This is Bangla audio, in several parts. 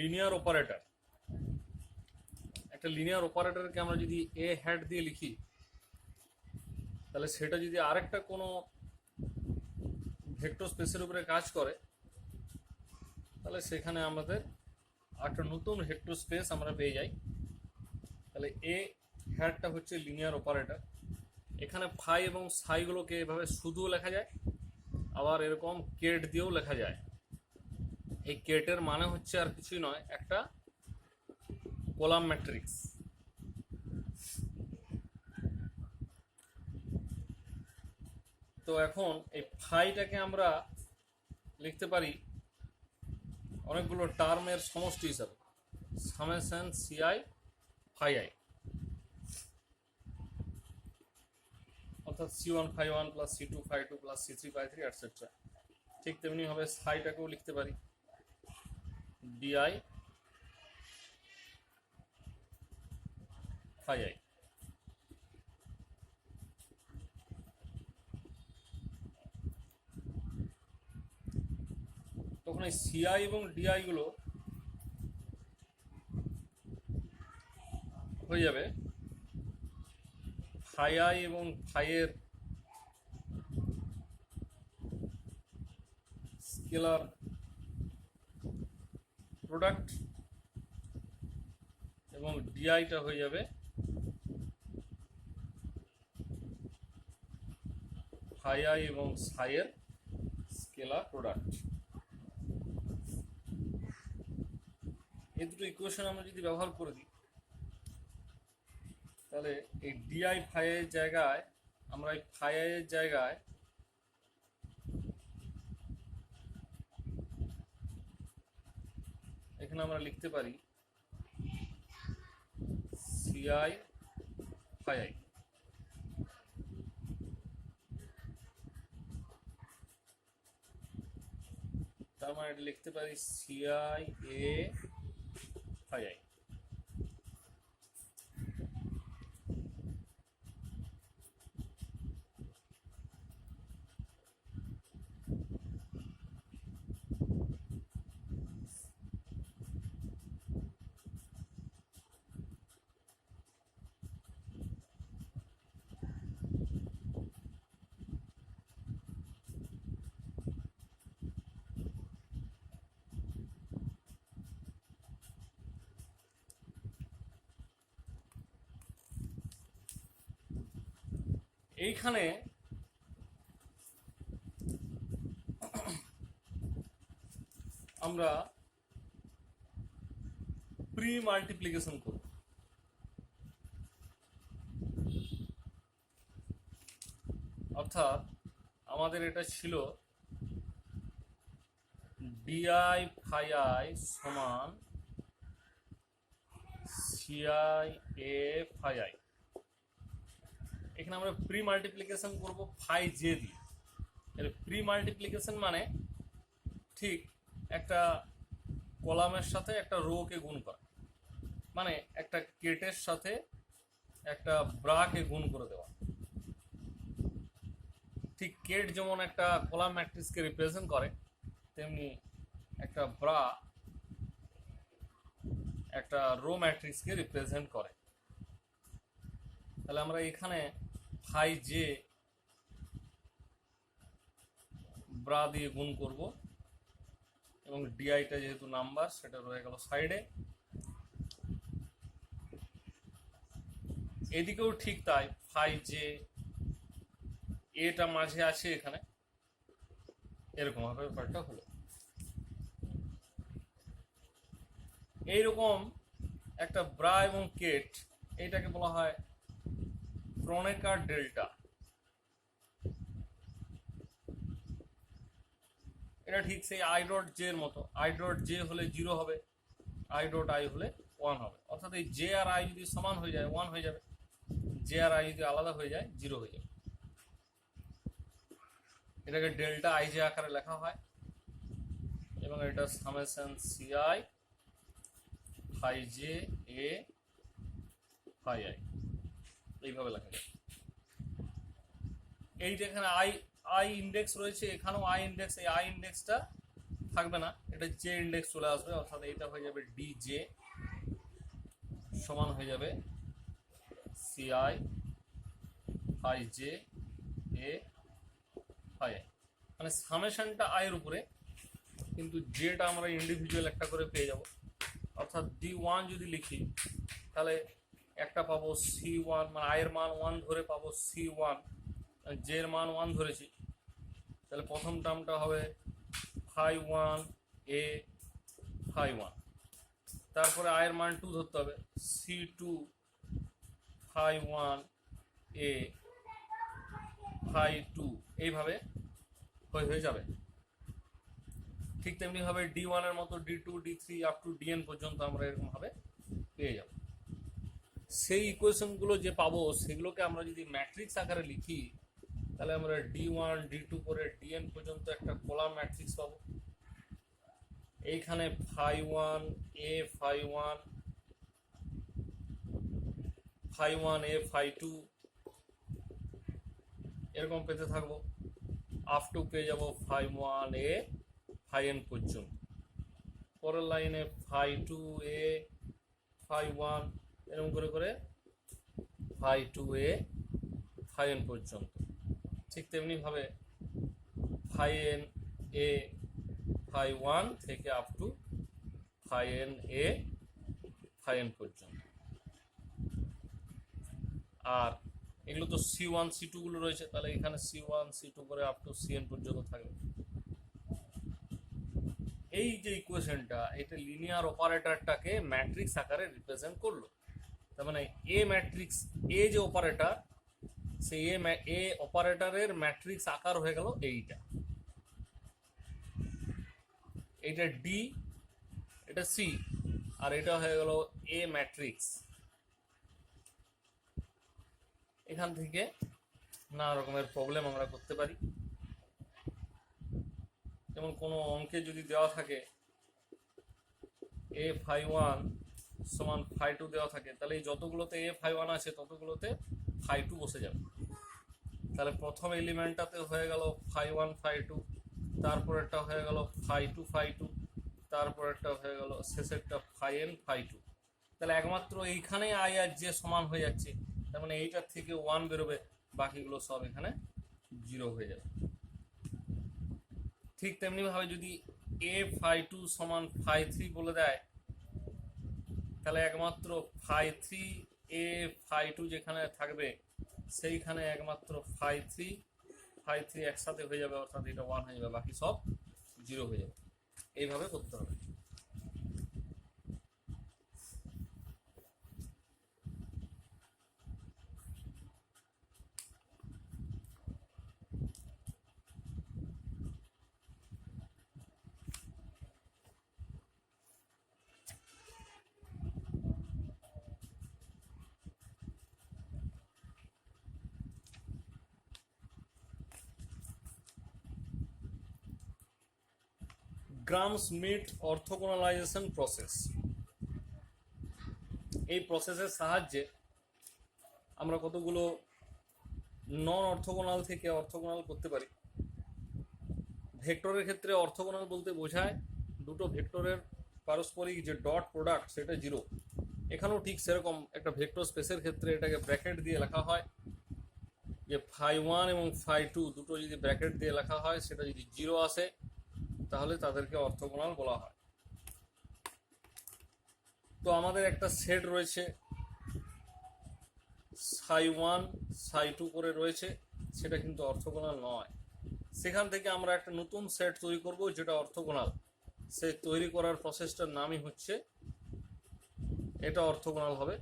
লিনিয়ার অপারেটর, একটা লিনিয়ার অপারেটরকে আমরা যদি এ হ্যাট দিয়ে লিখি, তাহলে সেটা যদি আরেকটা কোনো ভেক্টর স্পেসের উপরে কাজ করে, তাহলে সেখানে আমাদের একটা নতুন ভেক্টর স্পেস আমরা পেয়ে যাই। তাহলে এ হ্যাটটা হচ্ছে লিনিয়ার অপারেটর। এখানে ফাই এবং সাইগুলোকে এভাবে শুধুও লেখা যায়, আবার এরকম কেট দিয়েও লেখা যায়। এই কেটের মানে হচ্ছে আর কিছুই নয়, একটা কলাম ম্যাট্রিক্স। তো এখন এই ফাইটাকে আমরা লিখতে পারি অনেকগুলো টার্মের সমষ্টি হিসাবে, সামেশন সিআই ফাই আই, অর্থাৎ C1 phi one plus C2 phi two plus C3 phi three etcetera. ঠিক তেমনি হবে সাইটাকেও লিখতে পারি ডিআই ফাই আই। তখন এই সিআই এবং ডিআই গুলো হয়ে যাবে ফাই আই এবং ফাইয়ের স্কেলার প্রোডাক্ট, এবং ডিআইটা হয়ে যাবে ফাই আই এবং সাইয়ের স্কেলার প্রোডাক্ট। এই দুটো ইকুয়েশন আমরা যদি ব্যবহার করে দিই, তাহলে এই ডিআই ফাই এর জায়গায় আমরা এই ফাই এর জায়গায় এখানে আমরা লিখতে পারি সিআই ফাই আই। তার মানে এটা লিখতে পারি সিআই এ ফাই আই। এইখানে আমরা প্রি মাল্টিপ্লিকেশন করব। অর্থাৎ আমাদের এটা ছিল ডিআই ফাই আই সমান সিআই এ ফাই আই। এখানে আমরা প্রি মাল্টিপ্লিকেশন করব ফাই জে দিয়ে। প্রি মাল্টিপ্লিকেশন মানে ঠিক একটা কলামের সাথে একটা রোকে গুণ করা, মানে একটা কেটের সাথে একটা ব্রাকে গুণ করে দেওয়া। ঠিক কেট যেমন একটা কলাম ম্যাট্রিক্সকে রিপ্রেজেন্ট করে, তেমনি একটা ব্রা একটা রো ম্যাট্রিক্সকে রিপ্রেজেন্ট করে। তাহলে আমরা এখানে ফাই জে ব্রা দিয়ে গুণ করব, এবং ডিআইটা যেহেতু নাম্বার সেটা রয়ে গেল সাইডে। এদিকেও ঠিক তাই, ফাই জে এটা মাঝে আছে এখানে, এরকম ভাবে ব্যাপারটা হলো। এইরকম একটা ব্রা এবং কেট, এইটাকে বলা হয় ক্রনেকার ডেল্টা। এটা ঠিক সেই আই ডট জে এর মতো। আই ডট জে হলে 0 হবে, আই ডট আই হলে 1 হবে। অর্থাৎ এই জে আর আই যদি সমান হয়ে যায় 1 হয়ে যাবে, জে আর আই যদি আলাদা হয়ে যায় 0 হয়ে যাবে। এটাকে ডেল্টা আই জে আকারে লেখা হয়, এবং এটা সামেশন সিআই ফাই জে এ ফাই আই এইভাবে লেখা যায়। এইটা এখানে আই ইন্ডেক্স রয়েছে, এখানেও আই ইন্ডেক্স। এই আই ইন্ডেক্সটা থাকবে না, এটা এটা জে ইন্ডেক্স চলে আসবে, অর্থাৎ এটা হয়ে যাবে ডি জে সমান হয়ে যাবে সিআই ফাই জে এ ফাই আই, মানে সামেশনটা আয়ের উপরে, কিন্তু জেটা আমরা ইন্ডিভিজুয়াল একটা করে পেয়ে যাব। অর্থাৎ ডি ওয়ান যদি লিখি তাহলে একটা পাবো সি ওয়ান, মানে আয়ের মান 1 ধরে পাবো সি ওয়ান, জের মান 1 ধরেছি, তাহলে প্রথম টার্মটা হবে ফাই ওয়ান এ ফাই ওয়ান, তারপরে আয়ের মান 2 ধরতে হবে, সি টু ফাই ওয়ান এ ফাই টু, এইভাবে হয়ে যাবে। ঠিক তেমনিভাবে ডি ওয়ানের মতো D two D three up to DN পর্যন্ত আমরা এরকমভাবে পেয়ে যাব। সেই ইকুয়েশনগুলো যে পাবো সেগুলোকে আমরা যদি ম্যাট্রিক্স আকারে লিখি তাহলে আমরা ডি ওয়ান ডি টু করে ডিএন পর্যন্ত একটা কলাম ম্যাট্রিক্স পাবো। এইখানে ফাই ওয়ান এ ফাই ওয়ান, ফাই ওয়ান এ ফাই টু এরকম পেতে থাকবো, আপ টু পেয়ে যাবো ফাই ওয়ান এ ফাই এন পর্যন্ত। পরের লাইনে phi two a phi one, এরকম করে করে phi two a phi n পর্যন্ত। ঠিক তেমনিভাবে phi n a phi one থেকে up to phi n a phi n পর্যন্ত। আর এগুলো তো সি ওয়ান সি টু গুলো রয়েছে, তাহলে এখানে সি ওয়ান সি টু করে আপ টু সি এন পর্যন্ত থাকবে। এই যে ইকুয়েশনটা, এটা লিনিয়ার অপারেটরটাকে ম্যাট্রিক্স আকারে রিপ্রেজেন্ট করলো। তার মানে এ ম্যাট্রিক্স, এ যে অপারেটর, সেই এ অপারেটরের ম্যাট্রিক্স আকার হয়ে গেল এইটা, এইটা ডি, এটা সি, আর এটা হয়ে গেল এ ম্যাট্রিক্স। এখান থেকে নানা রকমের প্রবলেম আমরা করতে পারি। যেমন কোনো অঙ্কে যদি দেওয়া থাকে এ ফাই ওয়ান সমান ফাই টু দেওয়া থাকে, তাহলে এই যতগুলোতে এ ফাই ওয়ান আছে ততগুলোতে ফাই টু বসে যাবে। তাহলে প্রথম এলিমেন্টটাতে হয়ে গেল ফাই ওয়ান ফাই টু, তারপরেরটা হয়ে গেল ফাই টু, তারপরেরটা হয়ে গেল শেষেরটা ফাই এন ফাই টু। তাহলে একমাত্র এইখানে আই আর জে সমান হয়ে যাচ্ছে, তার মানে এইটার থেকে 1 বেরোবে, বাকিগুলো সব এখানে 0 হয়ে যাবে। ঠিক তেমনিভাবে যদি এ ফাই টু সমান ফাই থ্রি বলে দেয়, তাহলে একমাত্র ফাই থ্রি এ ফাই টু যেখানে থাকবে সেইখানে একমাত্র ফাই থ্রি একসাথে হয়ে যাবে, অর্থাৎ এটা 1 হয়ে যাবে, বাকি সব 0 হয়ে যাবে। এইভাবে করতে হবে। গ্রাম-স্মিথ অর্থোগোনালাইজেশন প্রসেস, এই প্রসেসের সাহায্যে আমরা কতগুলো নন অর্থোগোনাল থেকে অর্থোগোনাল করতে পারি। ভেক্টরের ক্ষেত্রে অর্থোগোনাল বলতে বোঝায় দুটো ভেক্টরের পারস্পরিক যে ডট প্রোডাক্ট সেটা 0। এখানেও ঠিক সেরকম একটা ভেক্টর স্পেসের ক্ষেত্রে এটাকে ব্র্যাকেট দিয়ে লেখা হয়, যে ফাই ওয়ান এবং ফাই টু দুটো যদি ব্র্যাকেট দিয়ে লেখা হয়, সেটা যদি 0 আসে তাহলে তাদেরকে অর্থোগোনাল বলা হয়। তো আমাদের একটা সেট রয়েছে সাই ওয়ান সাই টু করে রয়েছে, সেটা কিন্তু অর্থোগোনাল নয়। সেখান থেকে আমরা একটা নতুন সেট তৈরি করব যেটা অর্থোগোনাল। সে তৈরি করার প্রসেসটার নামই হচ্ছে, এটা অর্থোগোনাল হবে।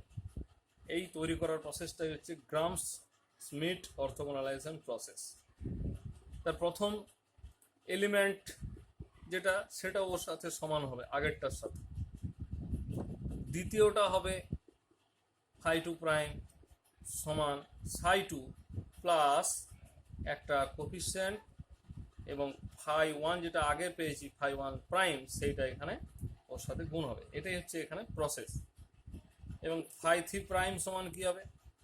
এই তৈরি করার প্রসেসটাই হচ্ছে গ্রাম-স্মিথ অর্থোগোনালাইজেশন প্রসেস। তার প্রথম এলিমেন্ট যেটা, সেটা ওর সাথে সমান হবে আগেরটার সাথে। দ্বিতীয়টা হবে ফাই টু প্রাইম সমান সাই টু প্লাস একটা কোফিশিয়েন্ট, এবং ফাই ওয়ান যেটা আগে পেয়েছি ফাই ওয়ান প্রাইম, সেইটা এখানে ওর সাথে গুণ হবে। এটাই হচ্ছে এখানে প্রসেস। এবং ফাই থ্রি প্রাইম সমান কি হবে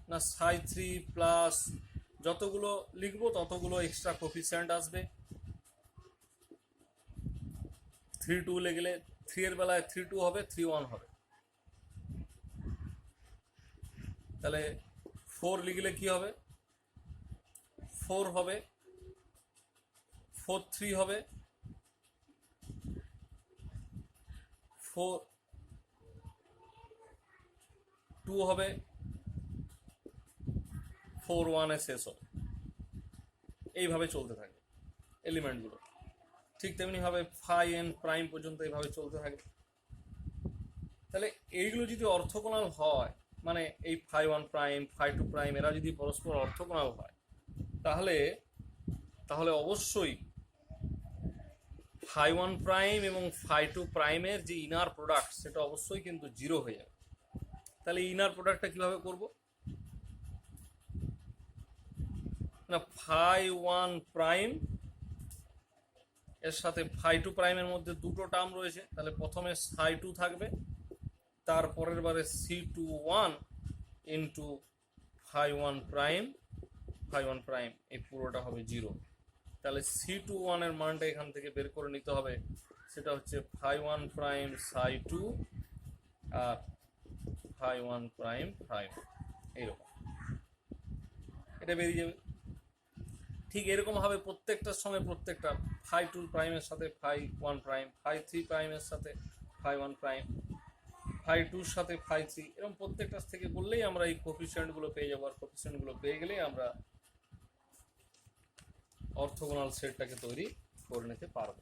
না, সাই থ্রি প্লাস যতগুলো লিখবো ততগুলো এক্সট্রা কোফিশিয়েন্ট আসবে, 3 2 লিখলে 3 এর বেলায় 3 2 হবে, 3 1 হবে। তাহলে 4 লিখলে কি হবে, 4 হবে, 4 3 হবে, 4 2 হবে, 4 1 এ শেষ হবে। এইভাবে চলতে থাকে এলিমেন্টগুলো। ঠিক তেমনিভাবে ফাই এন প্রাইম পর্যন্ত এইভাবে চলতে থাকে। তাহলে এইগুলো যদি অর্থোগোনাল হয়, মানে এই ফাই 1 প্রাইম, ফাই 2 প্রাইম এরা যদি পরস্পর অর্থোগোনাল হয়, তাহলে তাহলে অবশ্যই ফাই 1 প্রাইম এবং ফাই 2 প্রাইমের যে ইনার প্রোডাক্ট সেটা অবশ্যই কিন্তু 0 হয়ে যাবে। তাহলে ইনার প্রোডাক্টটা কিভাবে করব না, ফাই 1 প্রাইম এর সাথে ফাই 2 প্রাইমের মধ্যে দুটো টার্ম রয়েছে, তাহলে প্রথমে ফাই 2 থাকবে, তারপরের বারে C21 into phi 1 prime, phi 1 prime, এই পুরোটা হবে 0। তাহলে C21 এর মানটা এখান থেকে বের করে নিতে হবে, সেটা হচ্ছে ফাই 1 প্রাইম সাই 2 আর ফাই 1 প্রাইম ফাই 1, এইরকম এটা বেরিয়ে যাবে। ঠিক এরকম ভাবে প্রত্যেকটার সঙ্গে প্রত্যেকটা ফাই 2 প্রাইমের সাথে ফাই 1 প্রাইম, ফাই 3 প্রাইমের সাথে ফাই 1 প্রাইম, ফাই 2 সাথে ফাই 3, এরকম প্রত্যেকটা থেকে বললেই আমরা এই কোফিসিয়েন্টগুলো পেয়ে যাবো। আর কোফিসিয়েন্টগুলো পেয়ে গেলেই আমরা অর্থোগোনাল সেটটাকে তৈরি করে নিতে পারবো।